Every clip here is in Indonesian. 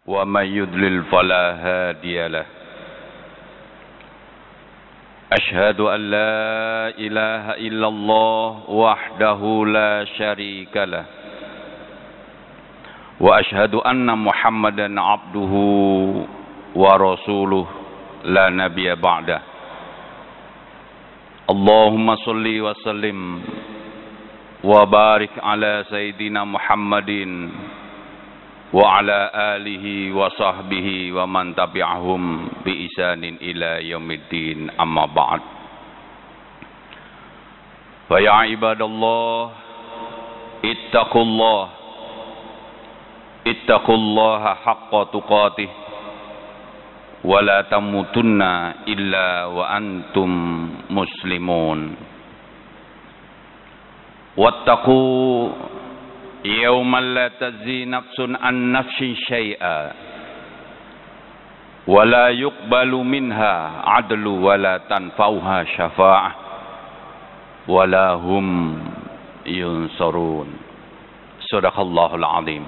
ومن يضلل فلا هادي له أشهد أن لا إله إلا الله وحده لا شريك له وأشهد أن محمدا عبده ورسوله لا نبي بعده اللهم صل وسلم وبارك على سيدنا محمد وعلى آله وصحبه ومن تبعهم بإحسان إلى يوم الدين أما بعد فيا عباد الله اتقوا الله حق تقاته ولا تموتن إلا وأنتم مسلمون واتقوا يوما لا تجزي نفس عن نفس شيئا ولا يقبل منها عدل ولا تنفعها شفاعة ولا هم ينصرون صدق الله العظيم.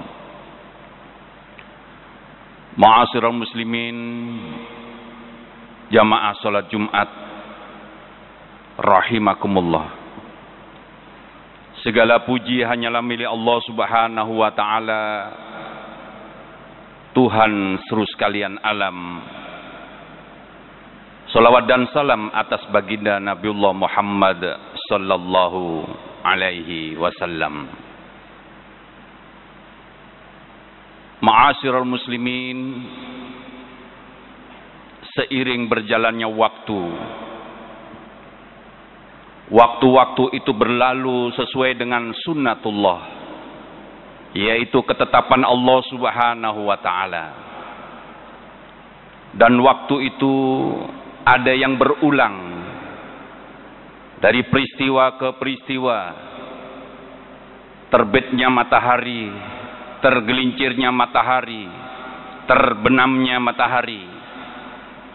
Ma'asyiral muslimin, jamaah salat Jumat rahimakumullah. Segala puji hanyalah milik Allah Subhanahu wa taala, Tuhan seluruh sekalian alam. Salawat dan salam atas baginda Nabiullah Muhammad sallallahu alaihi wasallam. Ma'asyiral muslimin, seiring berjalannya waktu-waktu itu berlalu sesuai dengan sunnatullah, yaitu ketetapan Allah Subhanahu wa taala. Dan waktu itu ada yang berulang dari peristiwa ke peristiwa. Terbitnya matahari, tergelincirnya matahari, terbenamnya matahari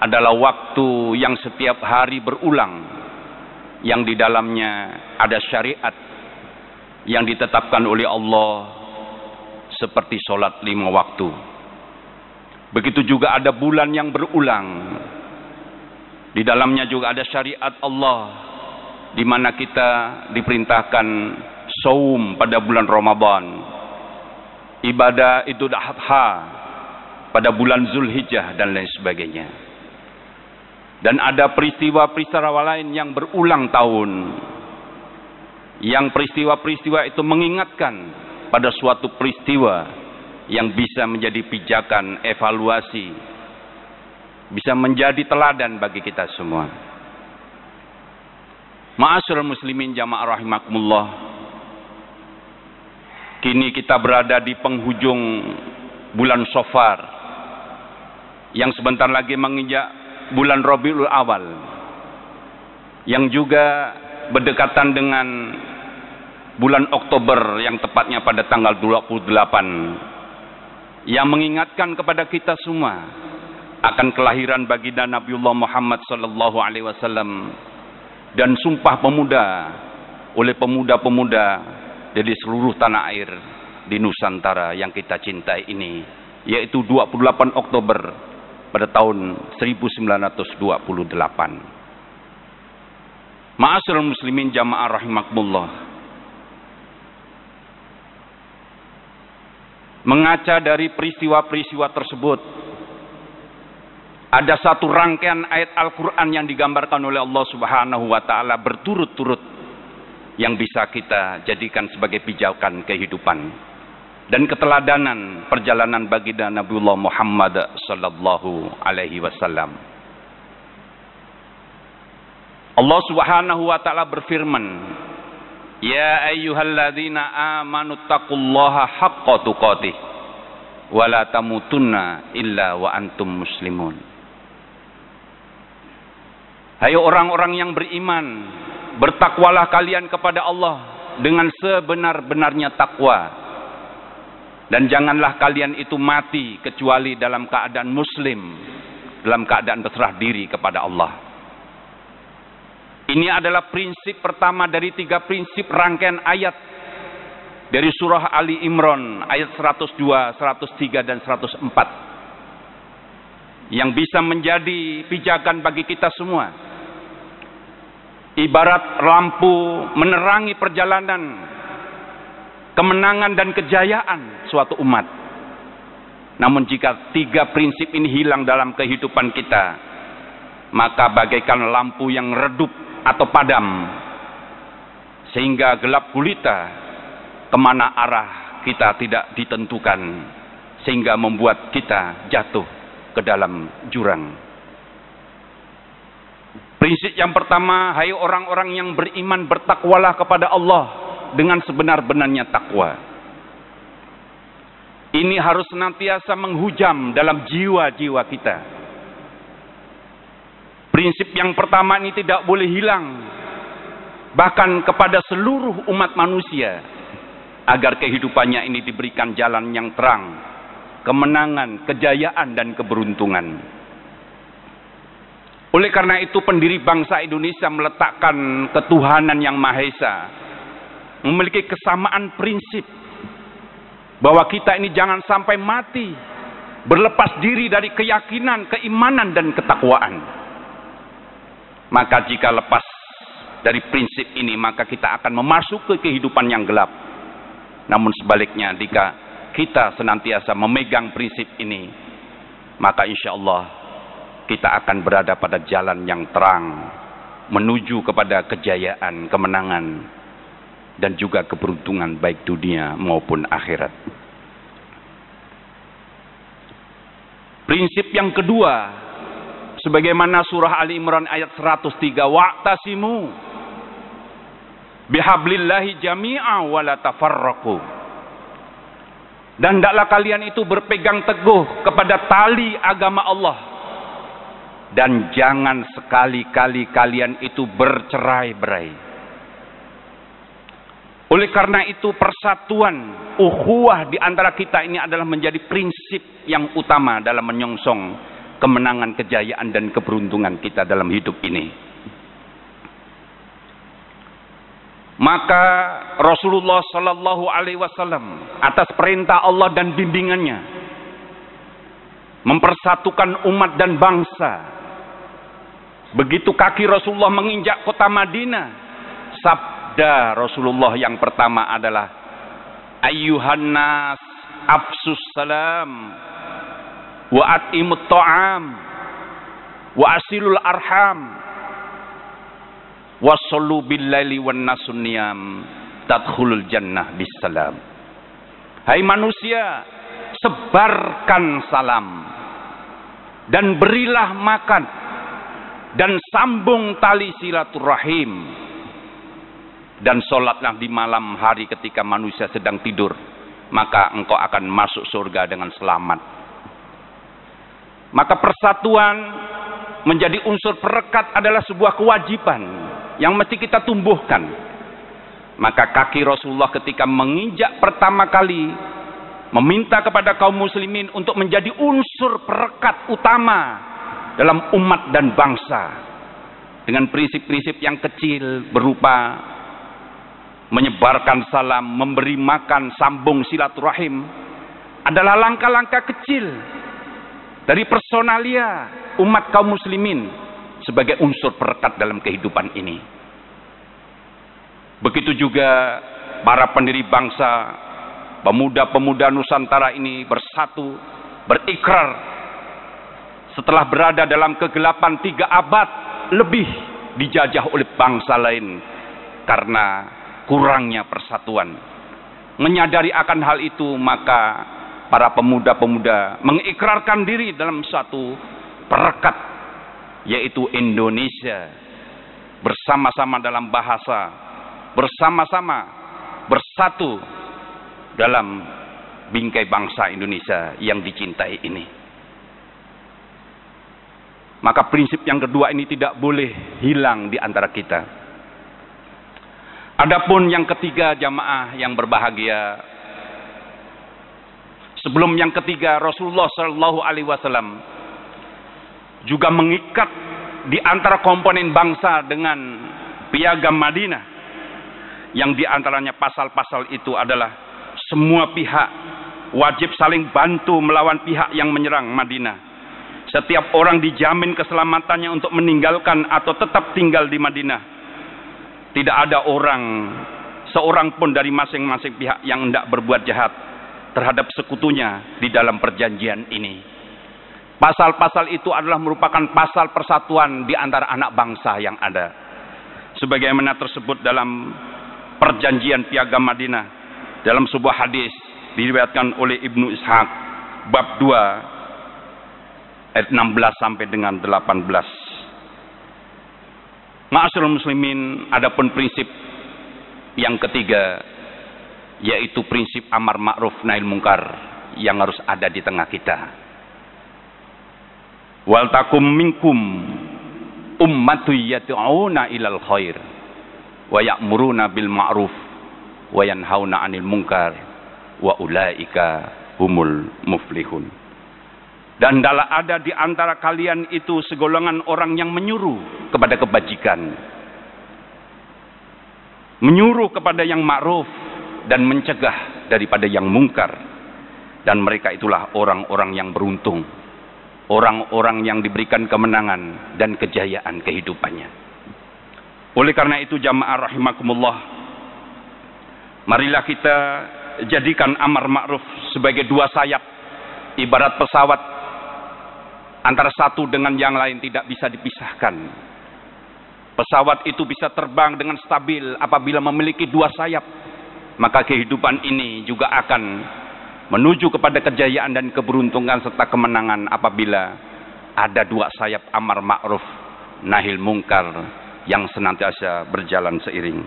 adalah waktu yang setiap hari berulang, yang di dalamnya ada syariat yang ditetapkan oleh Allah seperti sholat 5 waktu. Begitu juga ada bulan yang berulang, di dalamnya juga ada syariat Allah, di mana kita diperintahkan saum pada bulan Ramadan, ibadah Idul Adha pada bulan Zulhijjah dan lain sebagainya. Dan ada peristiwa-peristiwa lain yang berulang tahun, yang peristiwa-peristiwa itu mengingatkan pada suatu peristiwa yang bisa menjadi pijakan evaluasi, bisa menjadi teladan bagi kita semua. Ma'asyiral muslimin jamaah rahimakumullah, kini kita berada di penghujung bulan Safar yang sebentar lagi menginjak bulan Rabiul Awal, yang juga berdekatan dengan bulan Oktober yang tepatnya pada tanggal 28, yang mengingatkan kepada kita semua akan kelahiran baginda Nabiullah Muhammad sallallahu alaihi wasallam dan sumpah pemuda oleh pemuda-pemuda dari seluruh tanah air di Nusantara yang kita cintai ini, yaitu 28 Oktober pada tahun 1928. Ma'asyiral muslimin jamaah rahimakumullah, mengaca dari peristiwa-peristiwa tersebut, ada satu rangkaian ayat Al-Quran yang digambarkan oleh Allah Subhanahu wa ta'ala berturut-turut yang bisa kita jadikan sebagai pijakan kehidupan dan keteladanan perjalanan baginda Nabiullah Muhammad sallallahu alaihi wasallam. Allah Subhanahu wa taala berfirman, "Ya ayyuhalladzina amanu taqullaha haqqa tuqatih wa la tamutunna illa wa antum muslimun." Hai orang-orang yang beriman, bertakwalah kalian kepada Allah dengan sebenar-benarnya takwa. Dan janganlah kalian itu mati kecuali dalam keadaan muslim, dalam keadaan berserah diri kepada Allah. Ini adalah prinsip pertama dari 3 prinsip rangkaian ayat dari surah Ali Imran ayat 102, 103 dan 104 yang bisa menjadi pijakan bagi kita semua. Ibarat lampu menerangi perjalanan kemenangan dan kejayaan suatu umat. Namun jika 3 prinsip ini hilang dalam kehidupan kita, maka bagaikan lampu yang redup atau padam, sehingga gelap gulita, kemana arah kita tidak ditentukan, sehingga membuat kita jatuh ke dalam jurang. Prinsip yang pertama, hai orang-orang yang beriman, bertakwalah kepada Allah dengan sebenar-benarnya takwa. Ini harus senantiasa menghujam dalam jiwa-jiwa kita. Prinsip yang pertama ini tidak boleh hilang, bahkan kepada seluruh umat manusia, agar kehidupannya ini diberikan jalan yang terang, kemenangan, kejayaan, dan keberuntungan. Oleh karena itu pendiri bangsa Indonesia meletakkan ketuhanan yang Maha Esa, memiliki kesamaan prinsip, bahwa kita ini jangan sampai mati berlepas diri dari keyakinan, keimanan, dan ketakwaan. Maka jika lepas dari prinsip ini, maka kita akan memasuki kehidupan yang gelap. Namun sebaliknya, jika kita senantiasa memegang prinsip ini, maka insya Allah kita akan berada pada jalan yang terang, menuju kepada kejayaan, kemenangan, dan juga keberuntungan baik dunia maupun akhirat. Prinsip yang kedua, sebagaimana surah Ali Imran ayat 103, wa'tasimu bihablillahi jami'a wa la tafarraqu. Dan hendaklah kalian itu berpegang teguh kepada tali agama Allah, dan jangan sekali-kali kalian itu bercerai-berai. Oleh karena itu persatuan, ukhuwah di antara kita ini adalah menjadi prinsip yang utama dalam menyongsong kemenangan, kejayaan, dan keberuntungan kita dalam hidup ini. Maka Rasulullah Sallallahu Alaihi Wasallam atas perintah Allah dan bimbingannya mempersatukan umat dan bangsa. Begitu kaki Rasulullah menginjak kota Madinah, sabda Rasulullah yang pertama adalah, ayyuhan nas afsus salam wa at'imut ta'am wa asilul arham wasallu billaili wan nasun niyam tadkhulul jannah bisalam. Hai manusia, sebarkan salam dan berilah makan dan sambung tali silaturahim, dan sholatlah di malam hari ketika manusia sedang tidur, maka engkau akan masuk surga dengan selamat. Maka persatuan menjadi unsur perekat adalah sebuah kewajiban yang mesti kita tumbuhkan. Maka kaki Rasulullah ketika menginjak pertama kali meminta kepada kaum muslimin untuk menjadi unsur perekat utama dalam umat dan bangsa dengan prinsip-prinsip yang kecil berupa menyebarkan salam, memberi makan, sambung silaturahim, adalah langkah-langkah kecil dari personalia umat kaum muslimin sebagai unsur perekat dalam kehidupan ini. Begitu juga para pendiri bangsa, pemuda-pemuda Nusantara ini bersatu, berikrar setelah berada dalam kegelapan 3 abad lebih dijajah oleh bangsa lain karena kurangnya persatuan. Menyadari akan hal itu, maka para pemuda-pemuda mengikrarkan diri dalam suatu perekat, yaitu Indonesia, bersama-sama dalam bahasa, bersama-sama bersatu dalam bingkai bangsa Indonesia yang dicintai ini. Maka prinsip yang kedua ini tidak boleh hilang di antara kita. Adapun yang ketiga, jamaah yang berbahagia, sebelum yang ketiga, Rasulullah Shallallahu Alaihi Wasallam juga mengikat di antara komponen bangsa dengan piagam Madinah, yang di antaranya pasal-pasal itu adalah semua pihak wajib saling bantu melawan pihak yang menyerang Madinah, Setiap orang dijamin keselamatannya untuk meninggalkan atau tetap tinggal di Madinah. Tidak ada seorang pun dari masing-masing pihak yang hendak berbuat jahat terhadap sekutunya di dalam perjanjian ini. Pasal-pasal itu adalah merupakan pasal persatuan di antara anak bangsa yang ada. Sebagaimana tersebut dalam perjanjian Piagam Madinah dalam sebuah hadis diriwayatkan oleh Ibnu Ishaq bab 2 ayat 16 sampai dengan 18. Ma'asyiral muslimin, adapun prinsip yang ketiga yaitu prinsip amar ma'ruf nahi munkar yang harus ada di tengah kita. Wal takum minkum ummatu yad'una ilal khair wa ya'muruna bil ma'ruf wa yanhauna 'anil munkar wa ulaika humul muflihun. Dan ada di antara kalian itu segolongan orang yang menyuruh kepada kebajikan, menyuruh kepada yang ma'ruf dan mencegah daripada yang mungkar. Dan mereka itulah orang-orang yang beruntung, orang-orang yang diberikan kemenangan dan kejayaan kehidupannya. Oleh karena itu jamaah rahimakumullah, marilah kita jadikan amar ma'ruf sebagai dua sayap, ibarat pesawat. Antara satu dengan yang lain tidak bisa dipisahkan. Pesawat itu bisa terbang dengan stabil apabila memiliki dua sayap. Maka kehidupan ini juga akan menuju kepada kejayaan dan keberuntungan serta kemenangan apabila ada dua sayap amar ma'ruf nahil mungkar yang senantiasa berjalan seiring.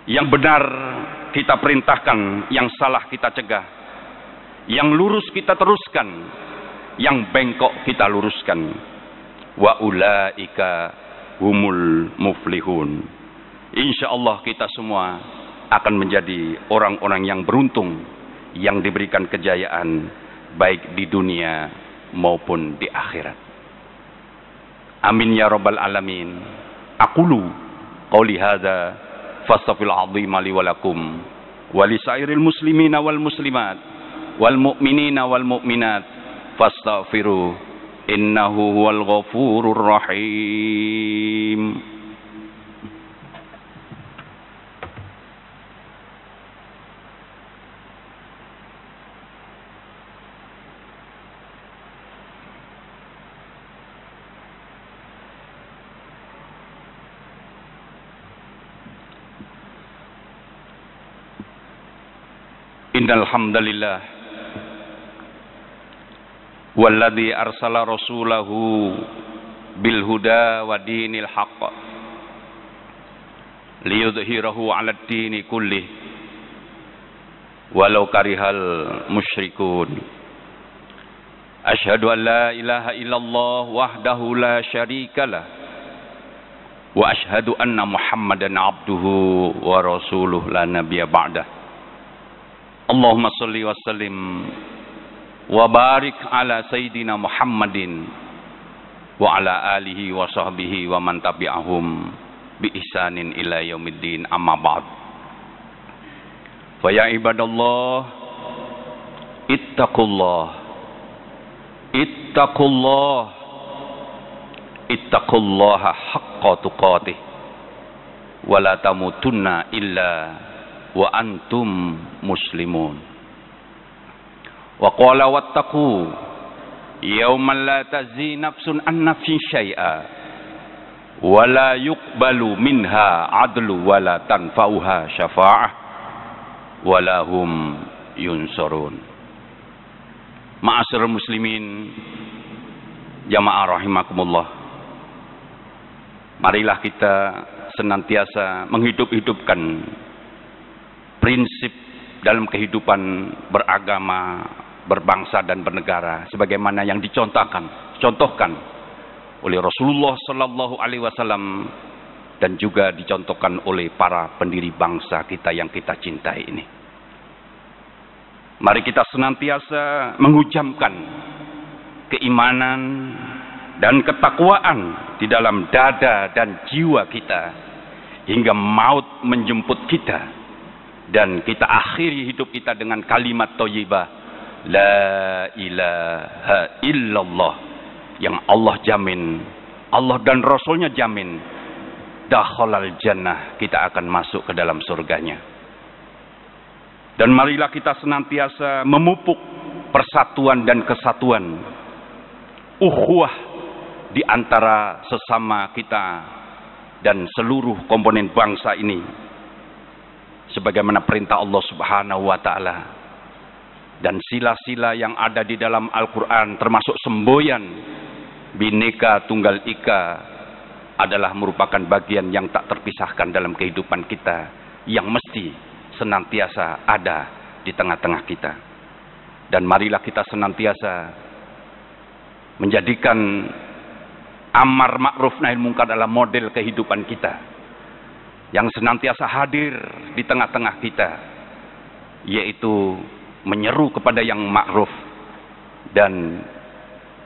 Yang benar kita perintahkan, yang salah kita cegah. Yang lurus kita teruskan, yang bengkok kita luruskan. Wa ulaika humul muflihun. Insyaallah kita semua akan menjadi orang-orang yang beruntung, yang diberikan kejayaan baik di dunia maupun di akhirat. Amin ya rabbal alamin. Aqulu qauli hadza fastaghfirul azim li wa lakum wa li sairil muslimina wal muslimat wal mu'minina wal mu'minat fastaghfiru innahu huwal ghafurur rahim. Innal hamdalillah walladzi arsala rasulahu bil huda wa dinil haqq liyudhhirahu 'alad dini kullih walau karihal musyrikun. Asyhadu an la ilaha illallah wahdahu la syarikalah wa asyhadu anna Muhammadan 'abduhu wa rasuluhu la nabiyya ba'dah. Allahumma shalli wa sallim wa barik ala sayyidina Muhammadin wa ala alihi wa sahbihi wa man tabi'ahum bi ihsanin ila yaumiddin, amma ba'd. Fa ya ibadallah ittaqullaha haqqa tuqatih wa la tamutunna illa wa antum muslimun. Wa qala wattaqu yawman la tajzi nafsun an nafsin syai'a wa la yuqbalu minha 'adlu wa la tanfa'uha syafa'ah wa la hum yunsarun. Ma'asyiral muslimin, jamaah rahimakumullah, marilah kita senantiasa menghidupkan prinsip dalam kehidupan beragama, berbangsa dan bernegara sebagaimana yang dicontohkan oleh Rasulullah sallallahu alaihi wasallam dan juga dicontohkan oleh para pendiri bangsa kita yang kita cintai ini. Mari kita senantiasa menghujamkan keimanan dan ketakwaan di dalam dada dan jiwa kita hingga maut menjemput kita dan kita akhiri hidup kita dengan kalimat thayyibah la ilaha illallah yang Allah jamin, Allah dan Rasulnya jamin, dakhalal jannah, kita akan masuk ke dalam surganya. Dan marilah kita senantiasa memupuk persatuan dan kesatuan, ukhuwah di antara sesama kita dan seluruh komponen bangsa ini, sebagaimana perintah Allah Subhanahu wa taala. Dan sila-sila yang ada di dalam Al-Quran, termasuk semboyan Bhinneka Tunggal Ika, adalah merupakan bagian yang tak terpisahkan dalam kehidupan kita, yang mesti senantiasa ada di tengah-tengah kita. Dan marilah kita senantiasa menjadikan amar ma'ruf nahi munkar adalah model kehidupan kita, yang senantiasa hadir di tengah-tengah kita, yaitu menyeru kepada yang ma'ruf dan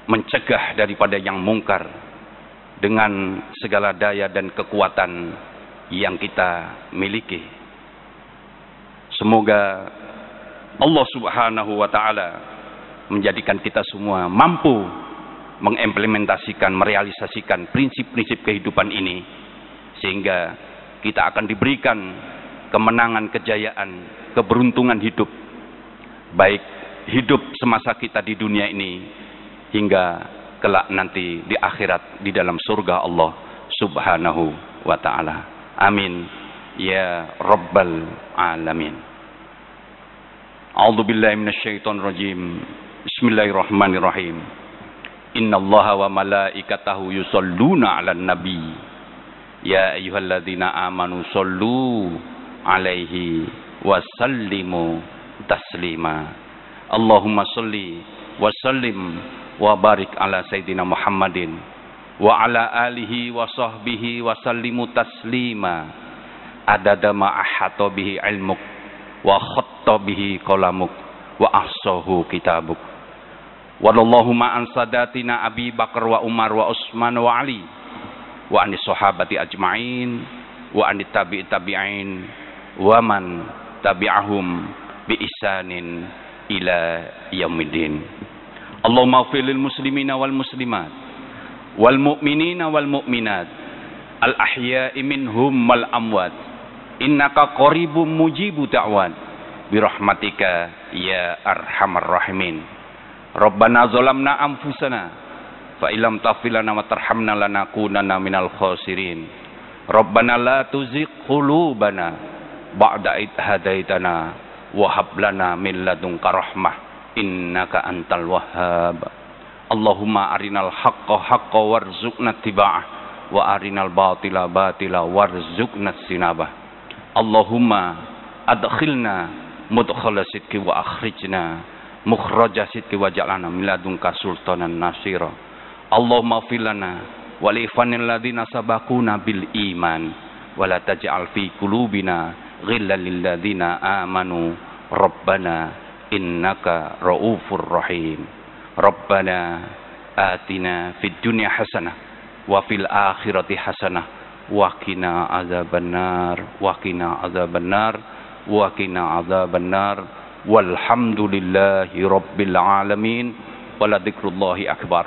mencegah daripada yang mungkar dengan segala daya dan kekuatan yang kita miliki. Semoga Allah Subhanahu wa taala menjadikan kita semua mampu mengimplementasikan, merealisasikan prinsip-prinsip kehidupan ini, sehingga kita akan diberikan kemenangan, kejayaan, keberuntungan hidup, baik hidup semasa kita di dunia ini hingga kelak nanti di akhirat di dalam surga Allah Subhanahu wa taala. Amin ya rabbal alamin. A'udzu billahi minasyaitonir rajim. Bismillahirrahmanirrahim. Innallaha wa malaikatahu yusholluna 'alan nabi. Ya ayyuhalladzina amanu shollu 'alaihi wa sallimu taslima. Allahumma sholli wa sallim wa barik ala sayyidina Muhammadin wa ala alihi wa sahbihi wa sallimu taslima adada ma ahata bihi ilmuk wa khatta bihi qalamuk wa ahsahu kitabuk. Wallahumma an sadatina Abi Bakar wa Umar wa Utsman wa Ali wa anis sahabati ajma'in wa anit tabi'in tabi'in wa man tabi'ahum bi ihsanin ila yaumiddin. Allahumma ighfir lil muslimina wal muslimat wal mu'minina wal mu'minat al ahya'i minhum wal amwat innaka qaribum mujibu da'wat bi rahmatika ya arhamar rahimin. Rabbana zalamna anfusana fa illam taghfir lana wa tarhamna lanakunanna minal khasirin. Rabbana la tuzigh qulubana ba'da idh hadaitana wa hab lana min ladunka rahmah innaka antal wahhab. Allahumma arinal haqqa haqqan warzuqna ittiba'ah wa arinal batila batila warzuqna sinabah. Allahumma adkhilna mudkhala sidqi wa akhrijna mukhraja sidqi waj'alna min ladunka sultanan nasira. Allahumma ighfir lana wa li ikhwanil ladzina sabaquna bil iman wa la taj'al fi qulubina ghillan lil ladzina amanu rabbana innaka raufur rahim. Rabbana atina fid dunya hasanah wa fil akhirati hasanah wa qina adzabannar wa qina adzabannar wa qina adzabannar walhamdulillahi rabbil alamin wa la dzikrullahi akbar.